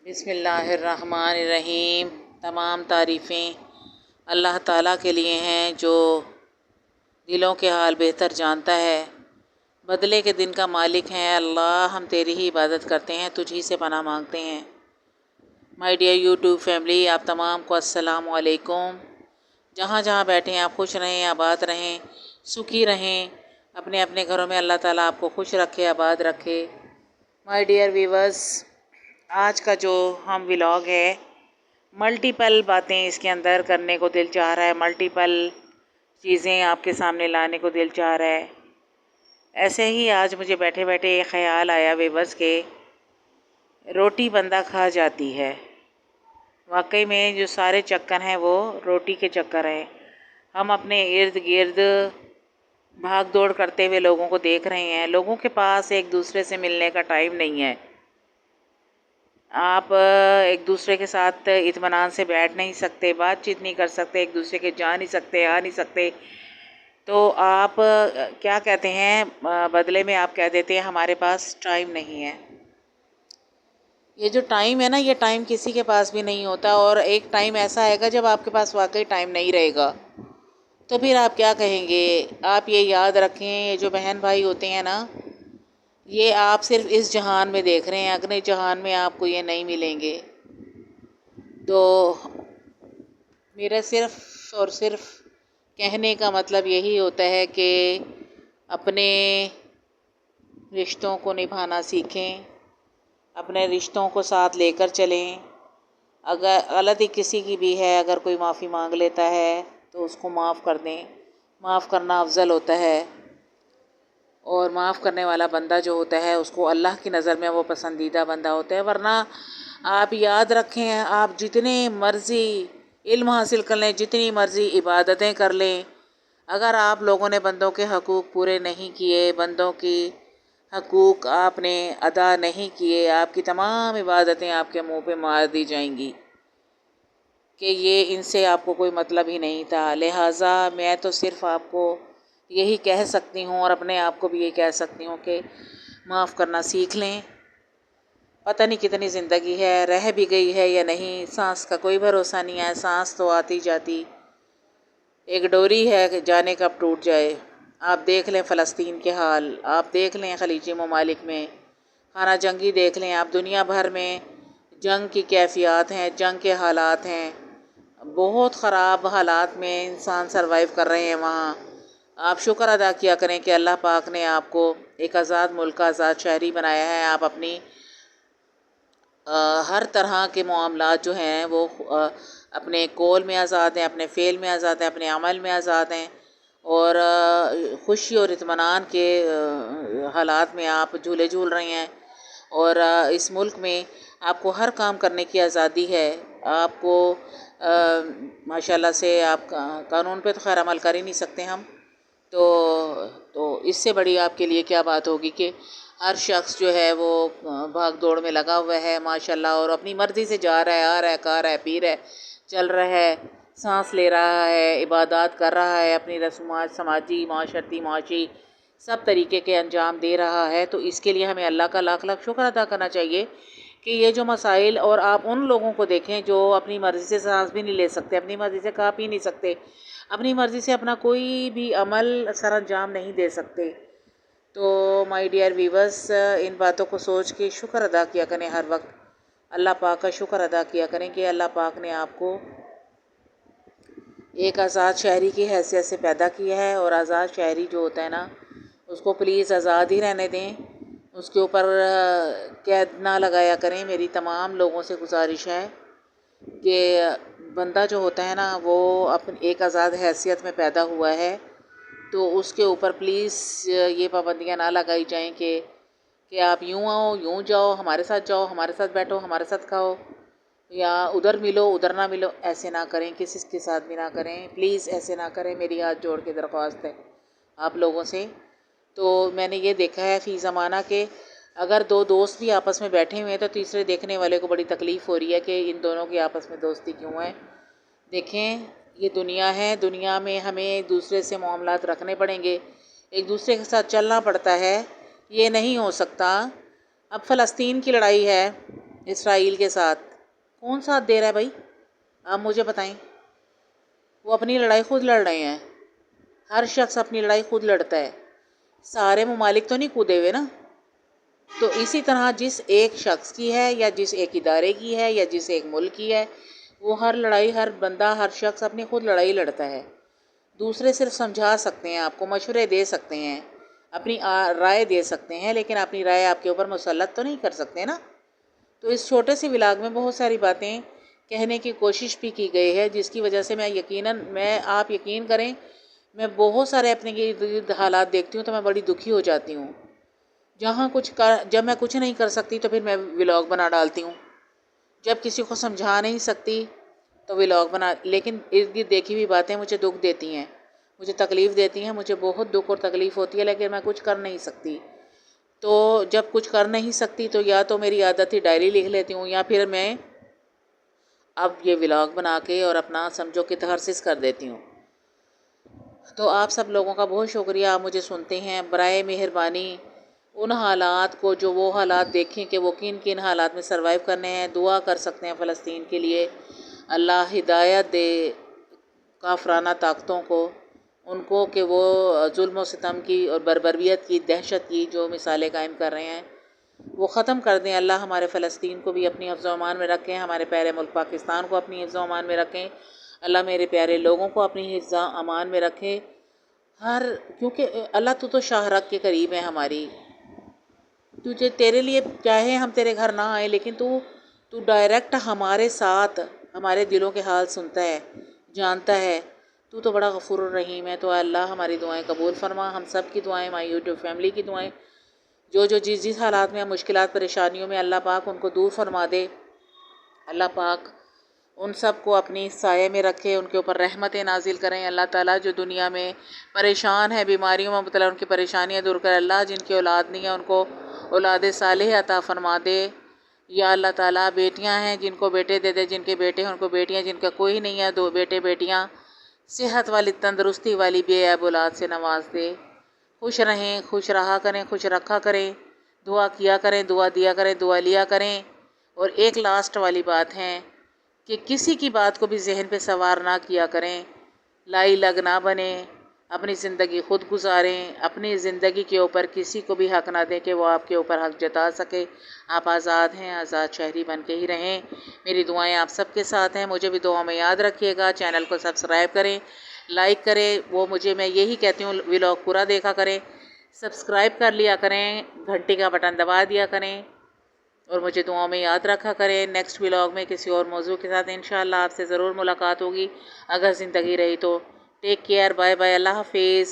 बिस्मिल्लाहिर्रहमानिर्रहीम। तमाम तारीफ़ें अल्लाह ताला के लिए हैं जो दिलों के हाल बेहतर जानता है। बदले के दिन का मालिक है अल्लाह, हम तेरी ही इबादत करते हैं, तुझी से पनाह मांगते हैं। माय डियर यूट्यूब फैमिली, आप तमाम को अस्सलाम वालेकुम। जहाँ जहाँ बैठे हैं आप खुश रहें, आबाद रहें, सुखी रहें। अपने अपने घरों में अल्लाह ताला आपको खुश रखे, आबाद रखे। माय डियर व्यूवर्स, आज का जो हम व्लॉग है, मल्टीपल बातें इसके अंदर करने को दिल चाह रहा है, मल्टीपल चीज़ें आपके सामने लाने को दिल चाह रहा है। ऐसे ही आज मुझे बैठे बैठे एक ख़्याल आया व्यूवर्स के रोटी बंदा खा जाती है। वाकई में जो सारे चक्कर हैं वो रोटी के चक्कर हैं। हम अपने इर्द गिर्द भाग दौड़ करते हुए लोगों को देख रहे हैं। लोगों के पास एक दूसरे से मिलने का टाइम नहीं है। आप एक दूसरे के साथ इत्मीनान से बैठ नहीं सकते, बातचीत नहीं कर सकते, एक दूसरे के जा नहीं सकते, आ नहीं सकते। तो आप क्या कहते हैं, बदले में आप कह देते हैं हमारे पास टाइम नहीं है। ये जो टाइम है ना, ये टाइम किसी के पास भी नहीं होता। और एक टाइम ऐसा आएगा जब आपके पास वाकई टाइम नहीं रहेगा, तो फिर आप क्या कहेंगे। आप ये याद रखें, ये जो बहन भाई होते हैं ना, ये आप सिर्फ इस जहान में देख रहे हैं, अगले जहान में आपको ये नहीं मिलेंगे। तो मेरा सिर्फ और सिर्फ कहने का मतलब यही होता है कि अपने रिश्तों को निभाना सीखें, अपने रिश्तों को साथ लेकर चलें। अगर गलती किसी की भी है, अगर कोई माफ़ी मांग लेता है तो उसको माफ़ कर दें। माफ़ करना अफजल होता है, और माफ़ करने वाला बंदा जो होता है उसको अल्लाह की नज़र में वो पसंदीदा बंदा होता है। वरना आप याद रखें, आप जितने मर्ज़ी इल्म हासिल कर लें, जितनी मर्ज़ी इबादतें कर लें, अगर आप लोगों ने बंदों के हकूक़ पूरे नहीं किए, बंदों की हकूक़ आपने अदा नहीं किए, आपकी तमाम इबादतें आपके मुंह पे मार दी जाएंगी कि ये इनसे आपको कोई मतलब ही नहीं था। लिहाजा मैं तो सिर्फ़ आपको यही कह सकती हूँ, और अपने आप को भी ये कह सकती हूँ कि माफ़ करना सीख लें। पता नहीं कितनी ज़िंदगी है, रह भी गई है या नहीं, सांस का कोई भरोसा नहीं है। सांस तो आती जाती एक डोरी है कि जाने कब टूट जाए। आप देख लें फ़लस्तीन के हाल, आप देख लें खलीजी ममालिक में खाना जंगी देख लें, आप दुनिया भर में जंग की कैफियत हैं, जंग के हालात हैं, बहुत ख़राब हालात में इंसान सरवाइव कर रहे हैं वहाँ। आप शुक्र अदा किया करें कि अल्लाह पाक ने आपको एक आज़ाद मुल्क का आज़ाद शहरी बनाया है। आप अपनी हर तरह के मामलात जो हैं वो अपने कौल में आज़ाद हैं, अपने फ़ेल में आज़ाद हैं, अपने अमल में आज़ाद हैं, और खुशी और इत्मीनान के हालात में आप झूले झूल रहे हैं। और इस मुल्क में आपको हर काम करने की आज़ादी है। आपको माशाल्लाह से आप कानून पे तो खैर अमल कर ही नहीं सकते हम, तो इससे बड़ी आपके लिए क्या बात होगी कि हर शख्स जो है वो भाग दौड़ में लगा हुआ है माशाल्लाह, और अपनी मर्ज़ी से जा रहा है, आ रहा है, खा रहा है, पी रहा है, चल रहा है, सांस ले रहा है, इबादत कर रहा है, अपनी रस्मात समाजी माशरती माशी सब तरीके के अंजाम दे रहा है। तो इसके लिए हमें अल्लाह का लाख लाख शुक्र अदा करना चाहिए कि ये जो मसाइल, और आप उन लोगों को देखें जो अपनी मर्ज़ी से सांस भी नहीं ले सकते, अपनी मर्ज़ी से खा पी नहीं सकते, अपनी मर्ज़ी से अपना कोई भी अमल सर अंजाम नहीं दे सकते। तो माय डियर व्यूवर्स, इन बातों को सोच के शुक्र अदा किया करें, हर वक्त अल्लाह पाक का शुक्र अदा किया करें कि अल्लाह पाक ने आपको एक आज़ाद शहरी की हैसियत से पैदा किया है। और आज़ाद शहरी जो होता है ना, उसको प्लीज़ आज़ाद ही रहने दें, उसके ऊपर कैद ना लगाया करें। मेरी तमाम लोगों से गुजारिश है कि बंदा जो होता है ना, वो अपनी एक आज़ाद हैसियत में पैदा हुआ है, तो उसके ऊपर प्लीज़ ये पाबंदियाँ ना लगाई जाएं कि आप यूँ आओ, यूँ जाओ, हमारे साथ जाओ, हमारे साथ बैठो, हमारे साथ खाओ, या उधर मिलो, उधर ना मिलो। ऐसे ना करें, किसी के साथ भी ना करें, प्लीज़ ऐसे ना करें। मेरी हाथ जोड़ के दरख्वास्त है आप लोगों से। तो मैंने ये देखा है फ़ी ज़माना के अगर दो दोस्त भी आपस में बैठे हुए हैं तो तीसरे देखने वाले को बड़ी तकलीफ़ हो रही है कि इन दोनों की आपस में दोस्ती क्यों है। देखें, ये दुनिया है, दुनिया में हमें एक दूसरे से मामलात रखने पड़ेंगे, एक दूसरे के साथ चलना पड़ता है। ये नहीं हो सकता। अब फ़लस्तीन की लड़ाई है, इसराइल के साथ। कौन साथ दे रहा है भाई, आप मुझे बताएं। वो अपनी लड़ाई खुद लड़ रहे हैं, हर शख्स अपनी लड़ाई खुद लड़ता है, सारे ममालिक तो नहीं कूदे हुए ना। तो इसी तरह जिस एक शख्स की है या जिस एक इदारे की है या जिस एक मुल्क की है, वो हर लड़ाई, हर बंदा, हर शख्स अपनी खुद लड़ाई लड़ता है। दूसरे सिर्फ समझा सकते हैं, आपको मशवरे दे सकते हैं, अपनी राय दे सकते हैं, लेकिन अपनी राय आपके ऊपर मुसल्लत तो नहीं कर सकते ना। तो इस छोटे से व्लॉग में बहुत सारी बातें कहने की कोशिश भी की गई है, जिसकी वजह से आप यकीन करें, मैं बहुत सारे अपने इर्द गिर्द हालात देखती हूँ तो मैं बड़ी दुखी हो जाती हूँ। जब मैं कुछ नहीं कर सकती तो फिर मैं व्लॉग बना डालती हूँ, जब किसी को समझा नहीं सकती तो व्लॉग बना, लेकिन इर्द गिर्द देखी हुई बातें मुझे दुख देती हैं, मुझे तकलीफ़ देती हैं, मुझे बहुत दुख और तकलीफ़ होती है, लेकिन मैं कुछ कर नहीं सकती। तो जब कुछ कर नहीं सकती तो या तो मेरी आदत ही डायरी लिख लेती हूँ, या फिर मैं अब ये व्लॉग बना के और अपना समझो कि तहर्सिस कर देती हूँ। तो आप सब लोगों का बहुत शुक्रिया, आप मुझे सुनते हैं। बराए मेहरबानी उन हालात को, जो वो हालात देखें कि वो किन किन हालात में सर्वाइव करने हैं, दुआ कर सकते हैं फ़लस्तीन के लिए। अल्लाह हिदायत दे काफराना ताकतों को, उनको कि वो जुल्म व सितम की और बर्बरियत की, दहशत की जो मिसालें कायम कर रहे हैं वो ख़त्म कर दें। अल्लाह हमारे फ़लस्तीन को भी अपनी हिफ्ज़ व अमान में रखें, हमारे प्यारे मुल्क पाकिस्तान को अपनी हिफ्ज़ व अमान में रखें। अल्लाह मेरे प्यारे लोगों को अपनी हिफ्ज़ व अमान में रखे। क्योंकि अल्लाह तू तो शाहरग के करीब है हमारी, तुझे तेरे लिए चाहे हम तेरे घर ना आए, लेकिन तू डायरेक्ट हमारे साथ हमारे दिलों के हाल सुनता है, जानता है। तू तो बड़ा गफूर रहीम है। तो अल्लाह हमारी दुआएं कबूल फरमा, हम सब की दुआएं, माई यूट्यूब फैमिली की दुआएं, जो जिस हालात में, मुश्किलात परेशानियों में, अल्लाह पाक उनको दूर फरमा दे। अल्लाह पाक उन सब को अपनी साये में रखे, उनके ऊपर रहमतें नाजिल करें। अल्लाह ताला जो दुनिया में परेशान है, बीमारियों में मुब्तला, उनकी परेशानियां दूर कर। अल्लाह जिनकी औलाद नहीं है उनको औलाद सालेह अता फरमा दे। या अल्लाह ताला बेटियां हैं जिनको बेटे दे दे, जिनके बेटे हैं उनको बेटियां, जिनका कोई नहीं है दो बेटे बेटियां, सेहत वाली, तंदरुस्ती वाली बेऐब औलाद से नवाज दे। खुश रहें, खुश रहा करें, खुश रखा करें, दुआ किया करें, दुआ दिया करें, दुआ लिया करें। और एक लास्ट वाली बात है कि किसी की बात को भी जहन पे सवार ना किया करें, लाई लग ना बने, अपनी ज़िंदगी खुद गुजारें, अपनी ज़िंदगी के ऊपर किसी को भी हक़ ना दें कि वो आपके ऊपर हक़ जता सके। आप आज़ाद हैं, आज़ाद शहरी बन के ही रहें। मेरी दुआएं आप सबके साथ हैं, मुझे भी दुआ में याद रखिएगा। चैनल को सब्सक्राइब करें, लाइक करें, मैं यही कहती हूँ व्लॉग पूरा देखा करें, सब्सक्राइब कर लिया करें, घंटी का बटन दबा दिया करें और मुझे दुआओं में याद रखा करें। नेक्स्ट व्लॉग में किसी और मौजू के साथ इंशाअल्लाह आपसे ज़रूर मुलाकात होगी, अगर ज़िंदगी रही तो। टेक केयर, बाय बाय, अल्लाह हाफिज़।